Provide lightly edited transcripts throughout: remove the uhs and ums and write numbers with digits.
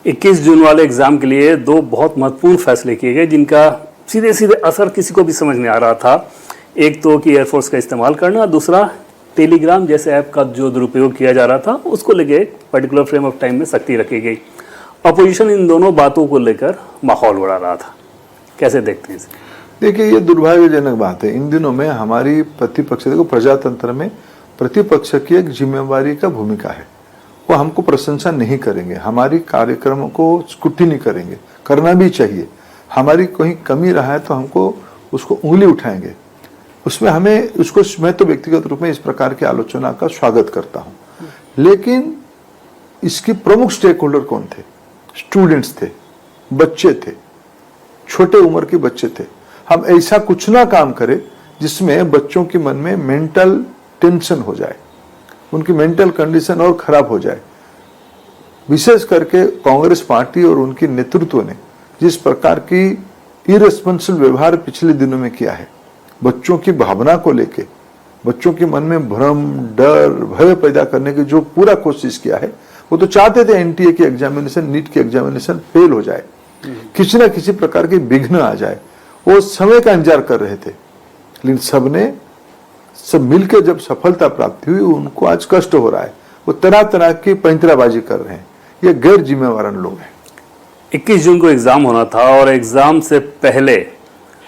21 जून वाले एग्जाम के लिए दो बहुत महत्वपूर्ण फैसले किए गए जिनका सीधे सीधे असर किसी को भी समझ नहीं आ रहा था। एक तो कि एयरफोर्स का इस्तेमाल करना, दूसरा टेलीग्राम जैसे ऐप का जो दुरुपयोग किया जा रहा था उसको लेके पर्टिकुलर फ्रेम ऑफ टाइम में सख्ती रखी गई। अपोजिशन इन दोनों बातों को लेकर माहौल उड़ा रहा था, कैसे देखते हैं इसे? देखिए, ये दुर्भाग्यजनक बात है। इन दिनों में हमारी प्रतिपक्ष, देखो प्रजातंत्र में प्रतिपक्ष की एक जिम्मेवारी का भूमिका है। वो हमको प्रशंसा नहीं करेंगे, हमारी कार्यक्रमों को स्क्रूटिनी करेंगे, करना भी चाहिए। हमारी कहीं कमी रहा है तो हमको उसको उंगली उठाएंगे, उसमें हमें उसको, मैं तो व्यक्तिगत रूप में इस प्रकार की आलोचना का स्वागत करता हूँ। लेकिन इसकी प्रमुख स्टेक होल्डर कौन थे? स्टूडेंट्स थे, बच्चे थे, छोटे उम्र के बच्चे थे। हम ऐसा कुछ ना काम करें जिसमें बच्चों के मन में मेंटल टेंशन हो जाए, उनकी मेंटल कंडीशन और खराब हो जाए। विशेष करके कांग्रेस पार्टी और उनके नेतृत्व ने जिस प्रकार की इरेस्पॉन्सिबल व्यवहार पिछले दिनों में किया है, बच्चों की भावना को लेके, बच्चों के मन में भ्रम, डर, भय पैदा करने की जो पूरा कोशिश किया है, वो तो चाहते थे एनटीए की एग्जामिनेशन, नीट की एग्जामिनेशन फेल हो जाए, किसी न किसी प्रकार के विघ्न आ जाए। वो समय का इंतजार कर रहे थे, लेकिन सब मिलकर जब सफलता प्राप्त हुई, उनको आज कष्ट हो रहा है। वो तरह तरह की पैंतराबाजी कर रहे हैं। ये गैर जिम्मेवार लोग हैं। 21 जून को एग्जाम होना था और एग्जाम से पहले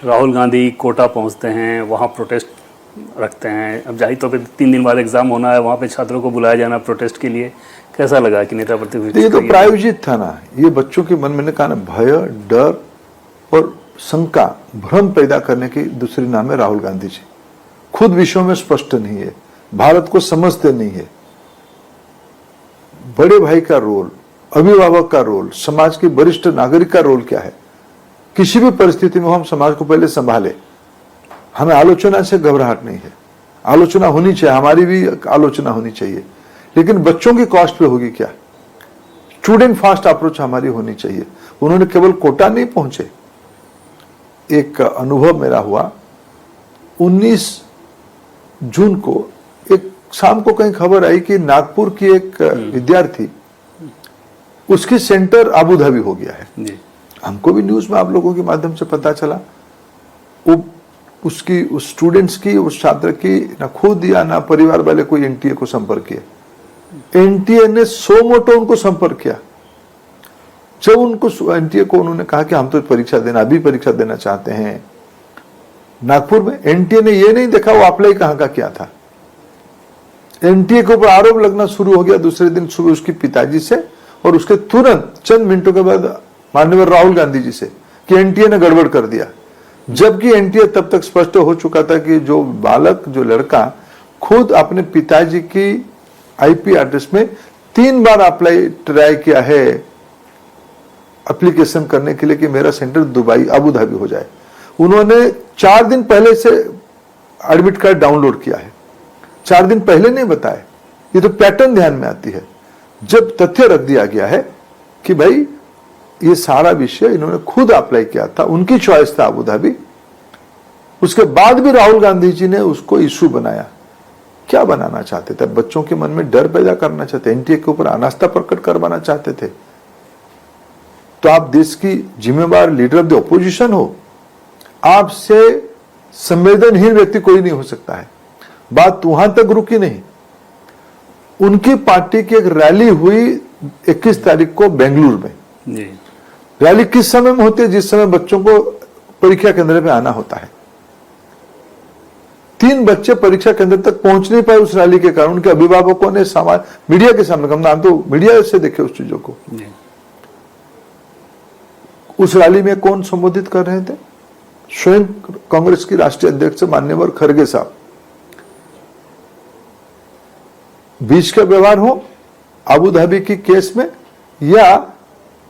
राहुल गांधी कोटा पहुंचते हैं, वहां प्रोटेस्ट रखते हैं। अब जाहिर तौर पे 3 दिन बाद एग्जाम होना है, वहां पे छात्रों को बुलाया जाना प्रोटेस्ट के लिए, कैसा लगा कि नेता प्रतिपक्ष? ये तो प्रायोजित था ना। ये बच्चों के मन में कहा भय, डर और शंका, भ्रम पैदा करने की दूसरी नाम है राहुल गांधी जी। खुद विषयों में स्पष्ट नहीं है, भारत को समझते नहीं है। बड़े भाई का रोल, अभिभावक का रोल, समाज के वरिष्ठ नागरिक का रोल क्या है? किसी भी परिस्थिति में हम समाज को पहले संभाले। हमें आलोचना से घबराहट नहीं है, आलोचना होनी चाहिए, हमारी भी आलोचना होनी चाहिए, लेकिन बच्चों की कॉस्ट पे होगी क्या? स्टूडेंट फास्ट अप्रोच हमारी होनी चाहिए। उन्होंने केवल कोटा नहीं पहुंचे। एक अनुभव मेरा हुआ, 19 जून को एक शाम को कहीं खबर आई कि नागपुर की एक विद्यार्थी, उसकी सेंटर अबू धाबी हो गया है जी। हमको भी न्यूज में आप लोगों के माध्यम से पता चला। वो उसकी, उस स्टूडेंट्स की, उस छात्र की ना खुद या ना परिवार वाले कोई एनटीए को संपर्क किया। एनटीए ने सो मोटो उनको संपर्क किया। जब उनको एनटीए को उन्होंने कहा कि हम तो परीक्षा देना, अभी परीक्षा देना चाहते हैं नागपुर में, एनटीए ने ये नहीं देखा वो अप्लाई कहां का क्या था। एनटीए के ऊपर आरोप लगना शुरू हो गया दूसरे दिन सुबह उसके पिताजी से, और उसके तुरंत चंद मिनटों के बाद माननीय राहुल गांधी जी से कि एनटीए ने गड़बड़ कर दिया। जबकि एनटीए तब तक स्पष्ट हो चुका था कि जो बालक, जो लड़का खुद अपने पिताजी की आईपी एड्रेस में 3 बार अप्लाई ट्राई किया है एप्लीकेशन करने के लिए कि मेरा सेंटर दुबई, अबू धाबी हो जाए, उन्होंने 4 दिन पहले से एडमिट कार्ड डाउनलोड किया है। 4 दिन पहले नहीं बताया। ये तो पैटर्न ध्यान में आती है। जब तथ्य रख दिया गया है कि भाई ये सारा विषय इन्होंने खुद अप्लाई किया था, उनकी चॉइस था अबू धाबी, उसके बाद भी राहुल गांधी जी ने उसको इशू बनाया। क्या बनाना चाहते थे? बच्चों के मन में डर पैदा करना चाहते, एनटीए के ऊपर अनास्था प्रकट करवाना चाहते थे। तो आप देश की जिम्मेवार लीडर ऑफ द ऑपोजिशन हो, आपसे संवेदनहीन व्यक्ति कोई नहीं हो सकता है। बात वहां तक रुकी नहीं। उनकी पार्टी की एक रैली हुई 21 तारीख को बेंगलुरु में जी। रैली किस समय में होती है? जिस समय बच्चों को परीक्षा केंद्र पे आना होता है। 3 बच्चे परीक्षा केंद्र तक पहुंच नहीं पाए उस रैली के कारण। उनके अभिभावकों ने समाज, मीडिया के सामने, हम तो मीडिया से देखे उस चीजों को। उस रैली में कौन संबोधित कर रहे थे? स्वयं कांग्रेस की राष्ट्रीय अध्यक्ष माननीय खड़गे साहब। बीच का व्यवहार हो अबू धाबी की केस में या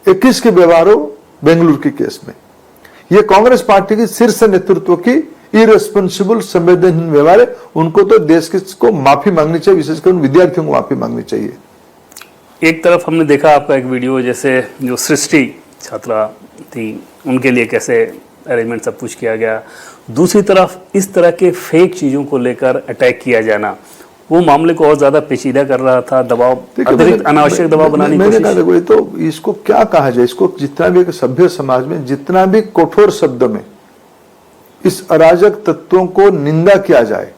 21 के व्यवहार हो बेंगलुरु की केस में, यह कांग्रेस पार्टी की शीर्ष नेतृत्व की इरेस्पॉन्सिबल, संवेदनहीन व्यवहार है। उनको तो देश को माफी मांगनी चाहिए, विशेषकर उन विद्यार्थियों को माफी मांगनी चाहिए। एक तरफ हमने देखा आपका एक वीडियो, जैसे जो सृष्टि छात्रा थी उनके लिए कैसे अरेंजमेंट सब कुछ किया गया। दूसरी तरफ इस तरह के फेक चीज़ों को लेकर अटैक किया जाना, वो मामले को और ज्यादा पेचीदा कर रहा था, दबाव, अतिरिक्त अनावश्यक दबाव बनाने की मैंने कोशिश। कहा तो इसको क्या कहा जाए, इसको जितना भी एक सभ्य समाज में जितना भी कठोर शब्द में इस अराजक तत्वों को निंदा किया जाए,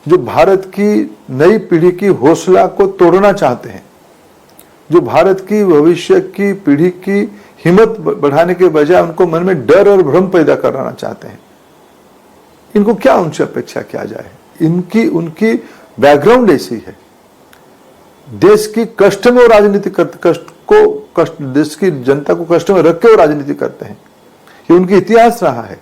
जो भारत की नई पीढ़ी की हौसला को तोड़ना चाहते हैं, जो भारत की भविष्य की पीढ़ी की हिम्मत बढ़ाने के बजाय उनको मन में डर और भ्रम पैदा कराना चाहते हैं, इनको क्या उनसे अपेक्षा किया जाए। इनकी उनकी बैकग्राउंड ऐसी है, देश की कष्ट में वो राजनीति करते, देश की जनता को कष्ट में रख के वो राजनीति करते हैं, ये उनकी इतिहास रहा है।